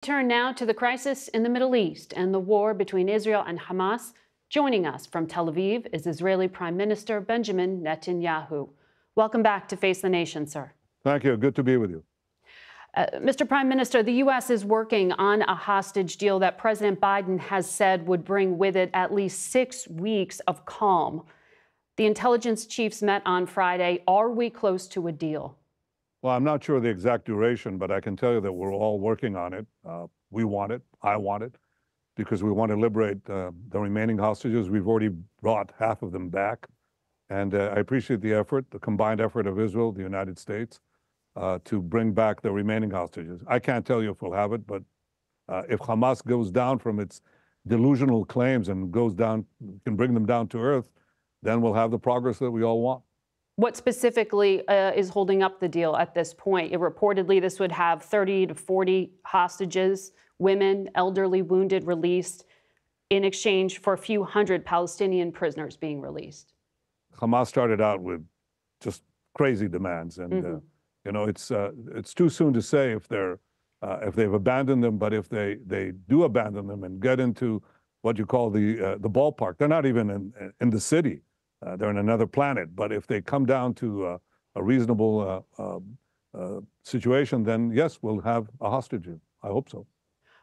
Turn now to the crisis in the Middle East and the war between Israel and Hamas. Joining us from Tel Aviv is Israeli Prime Minister Benjamin Netanyahu. Welcome back to Face the Nation, sir. Thank you. Good to be with you. Mr. Prime Minister, the U.S. is working on a hostage deal that President Biden has said would bring with it at least 6 weeks of calm. The intelligence chiefs met on Friday. Are we close to a deal? Well, I'm not sure of the exact duration, but I can tell you that we're all working on it. We want it. I want it, because we want to liberate the remaining hostages. We've already brought half of them back. And I appreciate the effort, the combined effort of Israel, the United States, to bring back the remaining hostages. I can't tell you if we'll have it, but if Hamas goes down from its delusional claims and goes down, can bring them down to earth, then we'll have the progress that we all want. What specifically is holding up the deal at this point? Reportedly, this would have 30 to 40 hostages, women, elderly, wounded, released in exchange for a few hundred Palestinian prisoners being released. Hamas started out with just crazy demands, and you know, it's too soon to say if they've abandoned them. But if they do abandon them and get into what you call the ballpark, they're not even in the city. They're in another planet. But if they come down to a reasonable situation, then yes, we'll have a hostage. I hope so.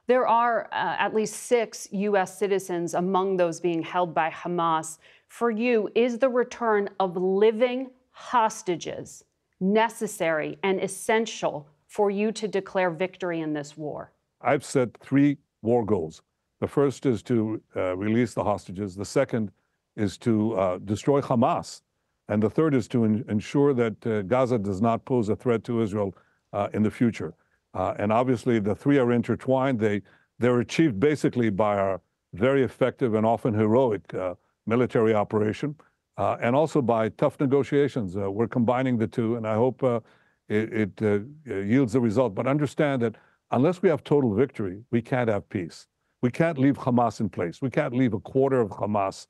There are at least 6 U.S. citizens among those being held by Hamas. For you, is the return of living hostages necessary and essential for you to declare victory in this war? I've set 3 war goals. The first is to release the hostages. The second is to destroy Hamas. And the third is to ensure that Gaza does not pose a threat to Israel in the future. And obviously, the 3 are intertwined. They're achieved basically by our very effective and often heroic military operation, and also by tough negotiations. We're combining the 2, and I hope it yields the result. But understand that unless we have total victory, we can't have peace. We can't leave Hamas in place. We can't leave a quarter of Hamas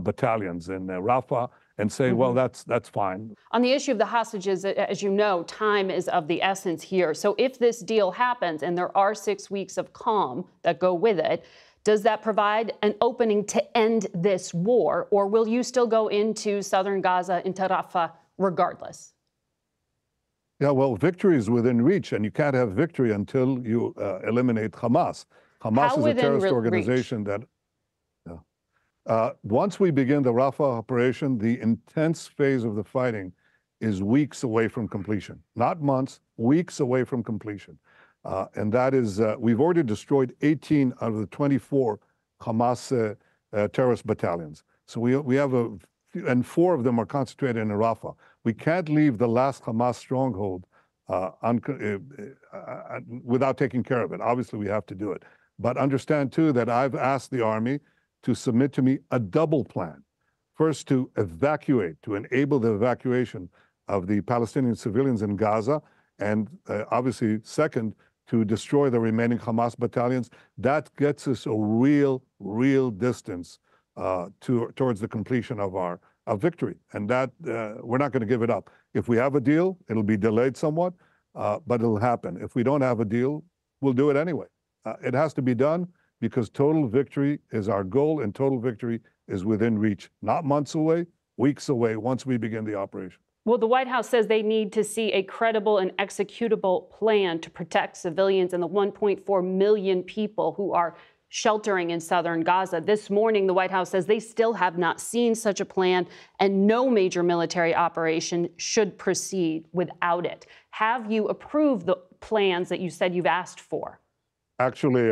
battalions in Rafah and say, well, that's fine. On the issue of the hostages, as you know, time is of the essence here. So if this deal happens and there are 6 weeks of calm that go with it, does that provide an opening to end this war, or will you still go into southern Gaza, into Rafah, regardless? Yeah, well, victory is within reach, and you can't have victory until you eliminate Hamas. Hamas is a terrorist organization that... once we begin the Rafah operation, the intense phase of the fighting is weeks away from completion. Not months, weeks away from completion. And that is, we've already destroyed 18 out of the 24 Hamas terrorist battalions. So we have and 4 of them are concentrated in Rafah. We can't leave the last Hamas stronghold without taking care of it. Obviously, we have to do it. But understand, too, that I've asked the Army to submit to me a double plan. First, to evacuate, to enable the evacuation of the Palestinian civilians in Gaza, and obviously, second, to destroy the remaining Hamas battalions. That gets us a real distance towards the completion of our victory. And that, we're not going to give it up. If we have a deal, it'll be delayed somewhat, but it'll happen. If we don't have a deal, we'll do it anyway. It has to be done, because total victory is our goal, and total victory is within reach, not months away, weeks away, once we begin the operation. Well, the White House says they need to see a credible and executable plan to protect civilians and the 1.4 million people who are sheltering in southern Gaza. This morning, the White House says they still have not seen such a plan, and no major military operation should proceed without it. Have you approved the plans that you said you've asked for? Actually,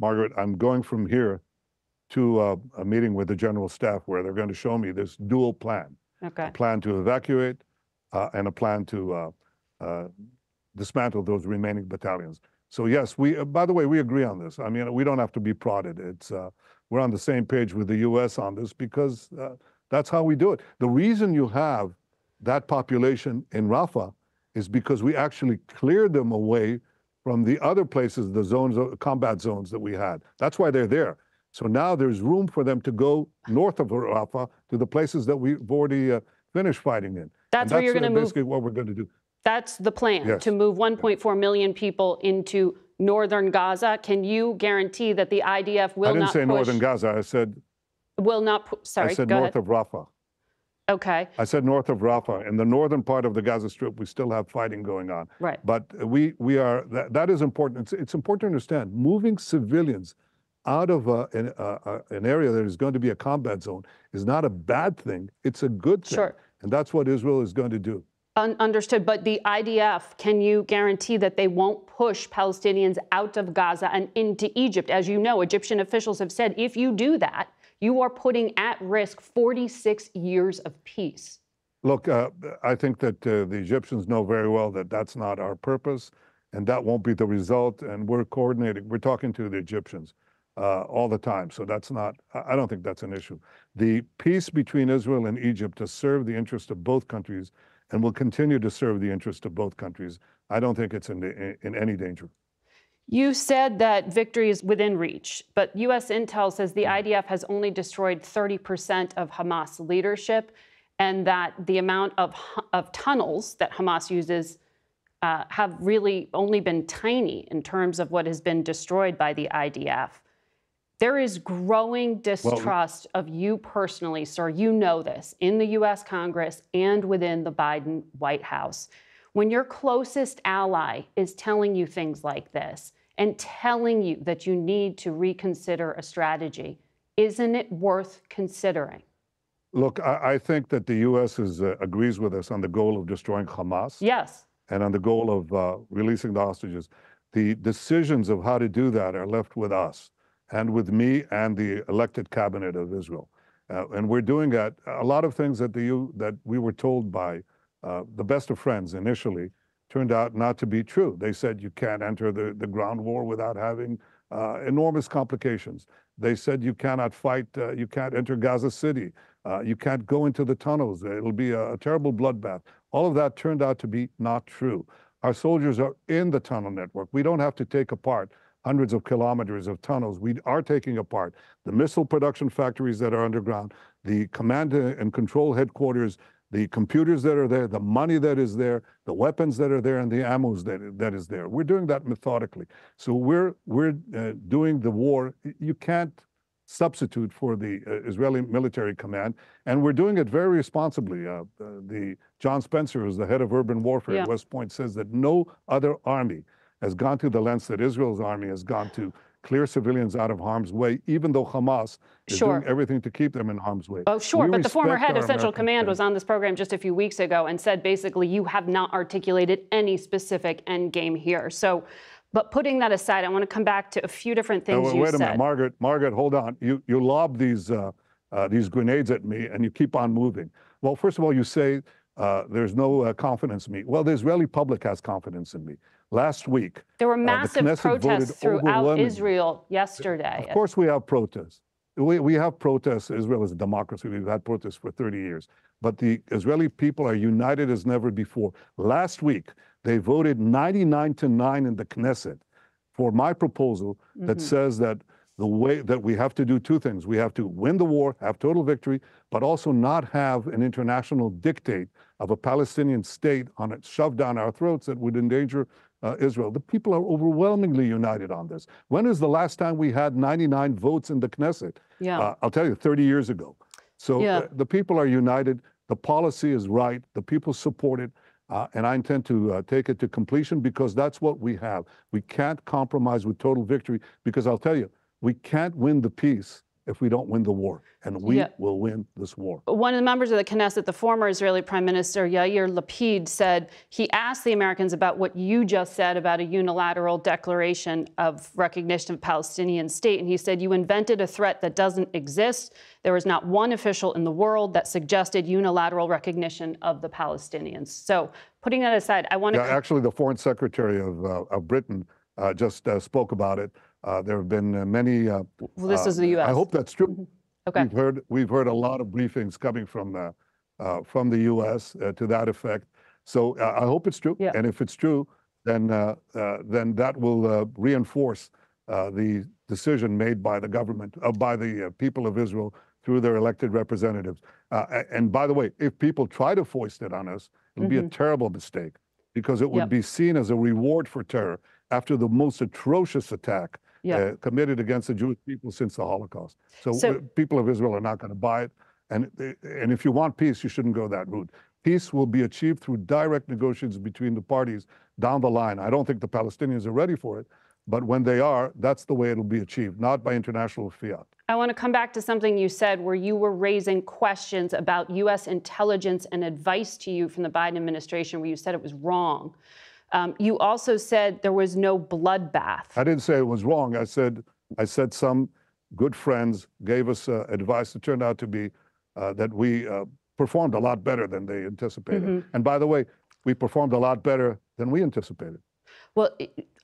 Margaret, I'm going from here to a meeting with the General Staff where they're going to show me this dual plan. Okay. A plan to evacuate and a plan to dismantle those remaining battalions. So yes, by the way, we agree on this. I mean, we don't have to be prodded. We're on the same page with the U.S. on this, because that's how we do it. The reason you have that population in Rafah is because we actually cleared them away from the other places, the zones, combat zones that we had. That's why they're there. So now there's room for them to go north of Rafah to the places that we've already finished fighting in. That's where you're going to move. Basically what we're going to do. That's the plan, yes. To move 1.4 million people into northern Gaza. Can you guarantee that the IDF will not I didn't say push, northern Gaza. I said sorry, I said go north ahead. of Rafah. Okay. I said north of Rafah. In the northern part of the Gaza Strip, we still have fighting going on. Right. But we are, that is important. It's important to understand, moving civilians out of an area that is going to be a combat zone is not a bad thing. It's a good thing. Sure. And that's what Israel is going to do. Understood. But the IDF, can you guarantee that they won't push Palestinians out of Gaza and into Egypt? As you know, Egyptian officials have said if you do that, you are putting at risk 46 years of peace. Look, I think that the Egyptians know very well that that's not our purpose, and that won't be the result. And we're coordinating. We're talking to the Egyptians all the time. So that's not, I don't think that's an issue. The peace between Israel and Egypt has served the interest of both countries and will continue to serve the interest of both countries. I don't think it's in any danger. You said that victory is within reach, but U.S. intel says the IDF has only destroyed 30% of Hamas leadership, and that the amount of tunnels that Hamas uses have really only been tiny in terms of what has been destroyed by the IDF. There is growing distrust of you personally, sir. You know this, in the U.S. Congress and within the Biden White House. When your closest ally is telling you things like this and telling you that you need to reconsider a strategy, isn't it worth considering? Look, I think that the U.S. agrees with us on the goal of destroying Hamas. Yes. And on the goal of releasing the hostages. The decisions of how to do that are left with us and with me and the elected cabinet of Israel. And we're doing a lot of things that we were told by the best of friends initially turned out not to be true. They said you can't enter the ground war without having enormous complications. They said you cannot fight, you can't enter Gaza City, you can't go into the tunnels, it'll be a terrible bloodbath. All of that turned out to be not true. Our soldiers are in the tunnel network. We don't have to take apart hundreds of kilometers of tunnels. We are taking apart the missile production factories that are underground, the command and control headquarters, the computers that are there, the money that is there, the weapons that are there, and the ammo that is there. We're doing that methodically. So we're doing the war. You can't substitute for the Israeli military command, and we're doing it very responsibly. John Spencer, who's the head of urban warfare at West Point, says that no other army has gone to the lengths that Israel's army has gone to clear civilians out of harm's way, even though Hamas is doing everything to keep them in harm's way. Oh, sure, but the former head of Central Command was on this program just a few weeks ago and said basically you have not articulated any specific end game here. So, but putting that aside, I want to come back to a few different things you said. Wait a minute, Margaret, hold on. You lob these grenades at me and you keep on moving. Well, first of all, you say there's no confidence in me. Well, the Israeli public has confidence in me. Last week, there were massive protests throughout Israel yesterday. Of course we have protests. We have protests. Israel is a democracy. We've had protests for 30 years. But the Israeli people are united as never before. Last week, they voted 99-9 in the Knesset for my proposal that says that the way that we have to do two things. We have to win the war, have total victory, but also not have an international dictate of a Palestinian state on it shoved down our throats that would endanger Israel. The people are overwhelmingly united on this. When is the last time we had 99 votes in the Knesset? Yeah. I'll tell you, 30 years ago. So the people are united. The policy is right. The people support it. And I intend to take it to completion because that's what we have. We can't compromise with total victory because I'll tell you, we can't win the peace if we don't win the war, and we will win this war. One of the members of the Knesset, the former Israeli Prime Minister Yair Lapid, said he asked the Americans about what you just said about a unilateral declaration of recognition of Palestinian state, and he said, you invented a threat that doesn't exist. There was not one official in the world that suggested unilateral recognition of the Palestinians. So putting that aside, I want to... Actually, the Foreign Secretary of Britain just spoke about it. There have been many. Well, this is the U.S. I hope that's true. Okay. We've heard a lot of briefings coming from the U.S. To that effect. So I hope it's true. Yeah. And if it's true, then that will reinforce the decision made by the government, by the people of Israel through their elected representatives. And by the way, if people try to foist it on us, it'll be a terrible mistake because it would be seen as a reward for terror. after the most atrocious attack Yeah. committed against the Jewish people since the Holocaust. So people of Israel are not going to buy it. And if you want peace, you shouldn't go that route. Peace will be achieved through direct negotiations between the parties down the line. I don't think the Palestinians are ready for it, but when they are, that's the way it'll be achieved, not by international fiat. I want to come back to something you said where you were raising questions about U.S. intelligence and advice to you from the Biden administration, where you said it was wrong. You also said there was no bloodbath. I didn't say it was wrong. I said some good friends gave us advice that turned out to be that we performed a lot better than they anticipated. Mm-hmm. And by the way, we performed a lot better than we anticipated. Well,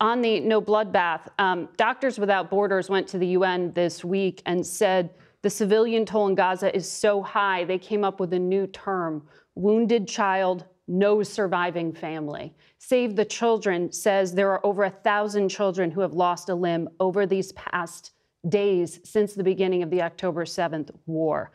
on the no bloodbath, Doctors Without Borders went to the UN this week and said the civilian toll in Gaza is so high, they came up with a new term, wounded child, no surviving family. Save the Children says there are over 1,000 children who have lost a limb over these past days since the beginning of the October 7th war.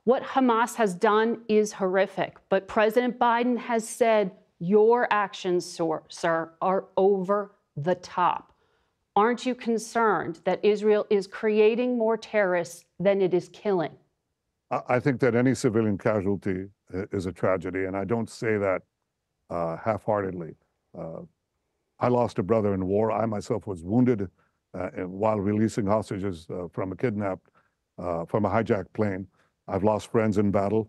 What Hamas has done is horrific, but President Biden has said your actions, sir, are over the top. Aren't you concerned that Israel is creating more terrorists than it is killing? I think that any civilian casualty is a tragedy, and I don't say that half-heartedly. I lost a brother in war. I myself was wounded while releasing hostages from a hijacked plane. I've lost friends in battle.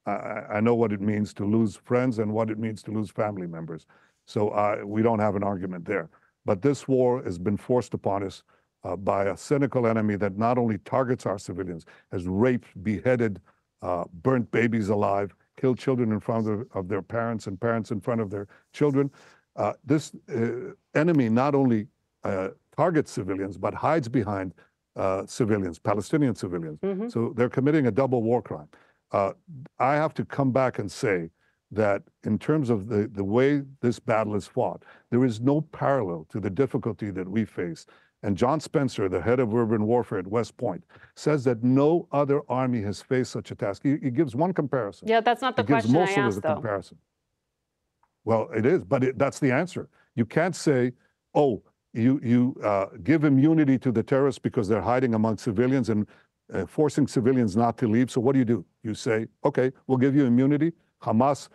I know what it means to lose friends and what it means to lose family members. So we don't have an argument there. But this war has been forced upon us by a cynical enemy that not only targets our civilians, has raped, beheaded, burnt babies alive, killed children in front of their parents and parents in front of their children. This enemy not only targets civilians, but hides behind civilians, Palestinian civilians. Mm-hmm. So they're committing a double war crime. I have to come back and say that in terms of the way this battle is fought, there is no parallel to the difficulty that we face. And John Spencer, the head of urban warfare at West Point, says that no other army has faced such a task. He gives one comparison. Yeah, that's not the question I asked, though. He gives Mosul as a comparison. Well, it is, but that's the answer. You can't say, oh, you give immunity to the terrorists because they're hiding among civilians and forcing civilians not to leave. So what do? You say, okay, we'll give you immunity. Hamas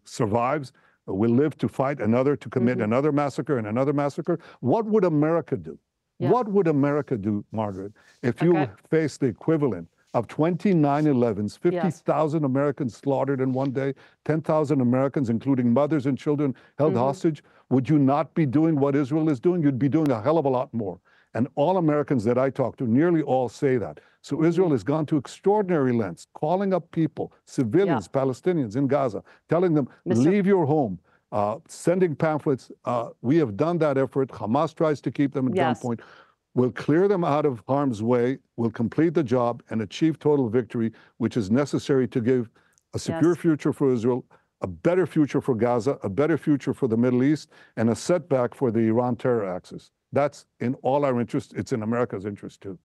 survives. Will live to fight another, to commit mm-hmm. another massacre and another massacre. What would America do? Yeah. What would America do, Margaret, if you faced the equivalent of 20 9/11s, 50,000 Americans slaughtered in one day, 10,000 Americans, including mothers and children, held mm-hmm. hostage? Would you not be doing what Israel is doing? You'd be doing a hell of a lot more. And all Americans that I talk to, nearly all say that. So Israel has gone to extraordinary lengths, calling up people, civilians, Palestinians in Gaza, telling them, leave your home, sending pamphlets. We have done that effort. Hamas tries to keep them at gunpoint. We'll clear them out of harm's way. We'll complete the job and achieve total victory, which is necessary to give a secure future for Israel, a better future for Gaza, a better future for the Middle East, and a setback for the Iran terror axis. That's in all our interest. It's in America's interest, too.